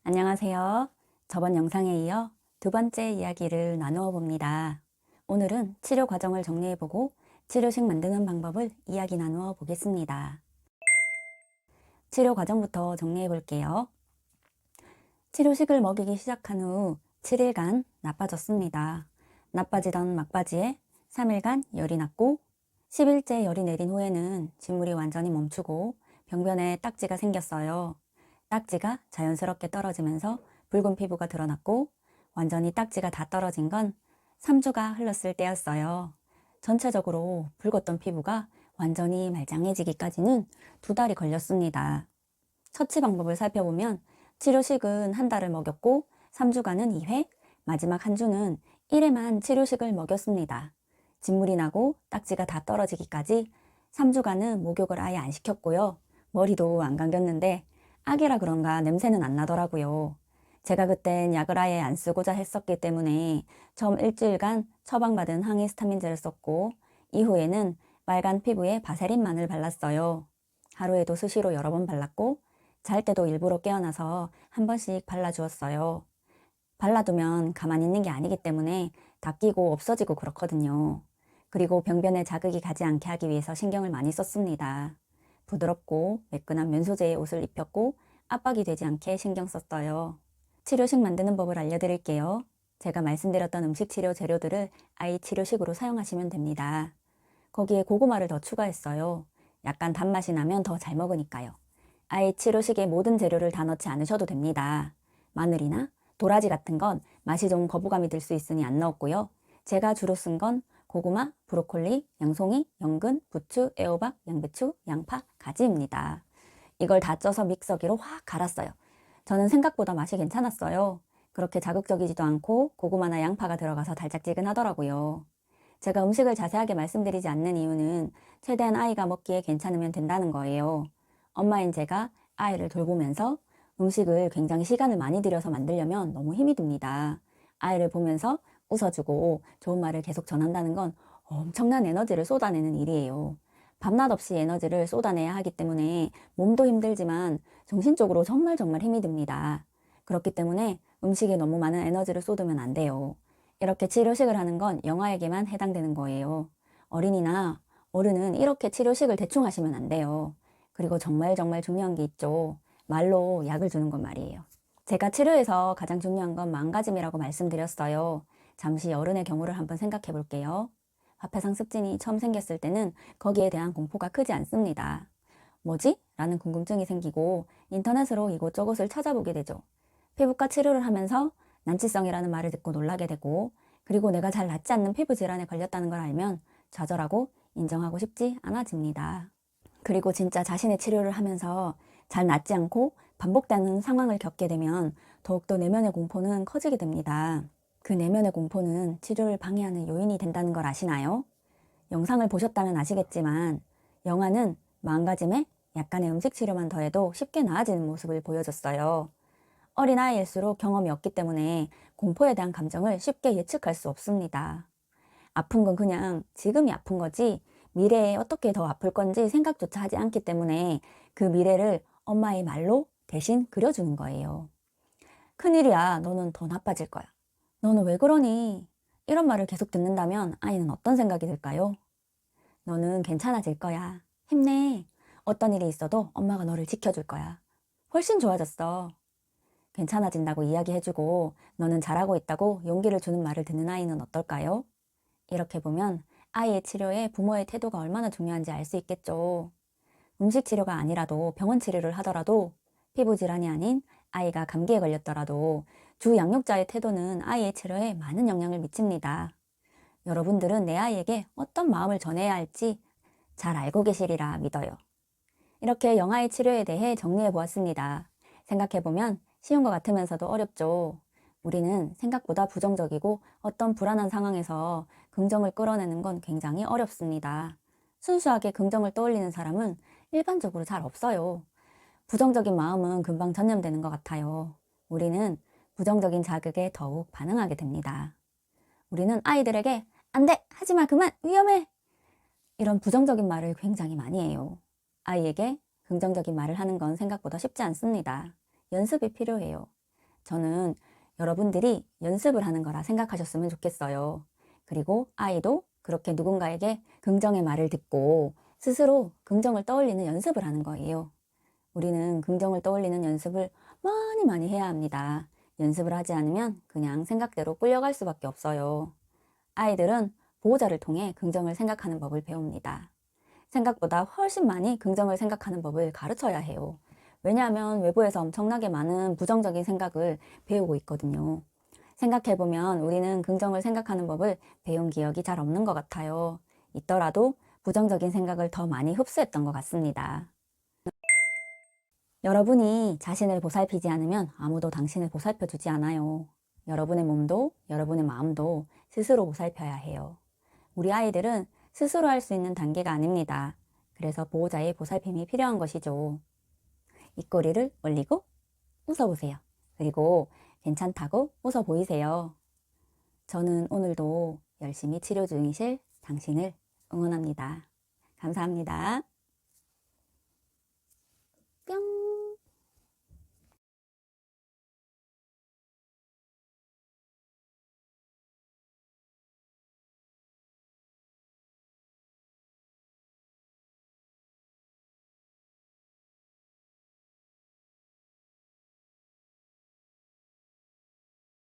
안녕하세요. 저번 영상에 이어 두 번째 이야기를 나누어 봅니다. 오늘은 치료 과정을 정리해보고 치료식 만드는 방법을 이야기 나누어 보겠습니다. 치료 과정부터 정리해 볼게요. 치료식을 먹이기 시작한 후 7일간 나빠졌습니다. 나빠지던 막바지에 3일간 열이 났고 10일째 열이 내린 후에는 진물이 완전히 멈추고 병변에 딱지가 생겼어요. 딱지가 자연스럽게 떨어지면서 붉은 피부가 드러났고 완전히 딱지가 다 떨어진 건 3주가 흘렀을 때였어요. 전체적으로 붉었던 피부가 완전히 말짱해지기까지는 2달이 걸렸습니다. 처치 방법을 살펴보면 치료식은 한 달을 먹였고 3주간은 2회, 마지막 한 주는 1회만 치료식을 먹였습니다. 진물이 나고 딱지가 다 떨어지기까지 3주간은 목욕을 아예 안 시켰고요. 머리도 안 감겼는데 아기라 그런가 냄새는 안 나더라고요. 제가 그땐 약을 아예 안 쓰고자 했었기 때문에 처음 일주일간 처방받은 항히스타민제를 썼고 이후에는 빨간 피부에 바세린만을 발랐어요. 하루에도 수시로 여러 번 발랐고 잘 때도 일부러 깨어나서 한 번씩 발라주었어요. 발라두면 가만히 있는 게 아니기 때문에 다 끼고 없어지고 그렇거든요. 그리고 병변에 자극이 가지 않게 하기 위해서 신경을 많이 썼습니다. 부드럽고 매끈한 면소재의 옷을 입혔고 압박이 되지 않게 신경 썼어요. 치료식 만드는 법을 알려드릴게요. 제가 말씀드렸던 음식 치료 재료들을 아이 치료식으로 사용하시면 됩니다. 거기에 고구마를 더 추가했어요. 약간 단맛이 나면 더 잘 먹으니까요. 아이 치료식에 모든 재료를 다 넣지 않으셔도 됩니다. 마늘이나 도라지 같은 건 맛이 좀 거부감이 들 수 있으니 안 넣었고요. 제가 주로 쓴 건 고구마, 브로콜리, 양송이, 연근, 부추, 애호박, 양배추, 양파, 가지입니다. 이걸 다 쪄서 믹서기로 확 갈았어요. 저는 생각보다 맛이 괜찮았어요. 그렇게 자극적이지도 않고 고구마나 양파가 들어가서 달짝지근하더라고요. 제가 음식을 자세하게 말씀드리지 않는 이유는 최대한 아이가 먹기에 괜찮으면 된다는 거예요. 엄마인 제가 아이를 돌보면서 음식을 굉장히 시간을 많이 들여서 만들려면 너무 힘이 듭니다. 아이를 보면서 웃어주고 좋은 말을 계속 전한다는 건 엄청난 에너지를 쏟아내는 일이에요. 밤낮 없이 에너지를 쏟아내야 하기 때문에 몸도 힘들지만 정신적으로 정말 힘이 듭니다. 그렇기 때문에 음식에 너무 많은 에너지를 쏟으면 안 돼요. 이렇게 치료식을 하는 건 영아에게만 해당되는 거예요. 어린이나 어른은 이렇게 치료식을 대충 하시면 안 돼요. 그리고 정말 중요한 게 있죠. 말로 약을 주는 건 말이에요. 제가 치료에서 가장 중요한 건 마음가짐이라고 말씀드렸어요. 잠시 어른의 경우를 한번 생각해 볼게요. 화폐상 습진이 처음 생겼을 때는 거기에 대한 공포가 크지 않습니다. 뭐지? 라는 궁금증이 생기고 인터넷으로 이곳저곳을 찾아보게 되죠. 피부과 치료를 하면서 난치성이라는 말을 듣고 놀라게 되고 그리고 내가 잘 낫지 않는 피부 질환에 걸렸다는 걸 알면 좌절하고 인정하고 싶지 않아집니다. 그리고 진짜 자신의 치료를 하면서 잘 낫지 않고 반복되는 상황을 겪게 되면 더욱더 내면의 공포는 커지게 됩니다. 그 내면의 공포는 치료를 방해하는 요인이 된다는 걸 아시나요? 영상을 보셨다면 아시겠지만 영화는 마음가짐에 약간의 음식 치료만 더해도 쉽게 나아지는 모습을 보여줬어요. 어린아이일수록 경험이 없기 때문에 공포에 대한 감정을 쉽게 예측할 수 없습니다. 아픈 건 그냥 지금이 아픈 거지 미래에 어떻게 더 아플 건지 생각조차 하지 않기 때문에 그 미래를 엄마의 말로 대신 그려주는 거예요. 큰일이야. 너는 더 나빠질 거야. 너는 왜 그러니? 이런 말을 계속 듣는다면 아이는 어떤 생각이 들까요? 너는 괜찮아질 거야. 힘내. 어떤 일이 있어도 엄마가 너를 지켜줄 거야. 훨씬 좋아졌어. 괜찮아진다고 이야기해주고 너는 잘하고 있다고 용기를 주는 말을 듣는 아이는 어떨까요? 이렇게 보면 아이의 치료에 부모의 태도가 얼마나 중요한지 알 수 있겠죠. 음식 치료가 아니라도 병원 치료를 하더라도 피부 질환이 아닌 아이가 감기에 걸렸더라도 주 양육자의 태도는 아이의 치료에 많은 영향을 미칩니다. 여러분들은 내 아이에게 어떤 마음을 전해야 할지 잘 알고 계시리라 믿어요. 이렇게 영아의 치료에 대해 정리해 보았습니다. 생각해보면 쉬운 것 같으면서도 어렵죠. 우리는 생각보다 부정적이고 어떤 불안한 상황에서 긍정을 끌어내는 건 굉장히 어렵습니다. 순수하게 긍정을 떠올리는 사람은 일반적으로 잘 없어요. 부정적인 마음은 금방 전염되는 것 같아요. 우리는 부정적인 자극에 더욱 반응하게 됩니다. 우리는 아이들에게 안 돼! 하지마! 그만! 위험해! 이런 부정적인 말을 굉장히 많이 해요. 아이에게 긍정적인 말을 하는 건 생각보다 쉽지 않습니다. 연습이 필요해요. 저는 여러분들이 연습을 하는 거라 생각하셨으면 좋겠어요. 그리고 아이도 그렇게 누군가에게 긍정의 말을 듣고 스스로 긍정을 떠올리는 연습을 하는 거예요. 우리는 긍정을 떠올리는 연습을 많이 많이 해야 합니다. 연습을 하지 않으면 그냥 생각대로 끌려갈 수밖에 없어요. 아이들은 보호자를 통해 긍정을 생각하는 법을 배웁니다. 생각보다 훨씬 많이 긍정을 생각하는 법을 가르쳐야 해요. 왜냐하면 외부에서 엄청나게 많은 부정적인 생각을 배우고 있거든요. 생각해보면 우리는 긍정을 생각하는 법을 배운 기억이 잘 없는 것 같아요. 있더라도 부정적인 생각을 더 많이 흡수했던 것 같습니다. 여러분이 자신을 보살피지 않으면 아무도 당신을 보살펴 주지 않아요. 여러분의 몸도 여러분의 마음도 스스로 보살펴야 해요. 우리 아이들은 스스로 할 수 있는 단계가 아닙니다. 그래서 보호자의 보살핌이 필요한 것이죠. 입꼬리를 올리고 웃어보세요. 그리고 괜찮다고 웃어 보이세요. 저는 오늘도 열심히 치료 중이실 당신을 응원합니다. 감사합니다.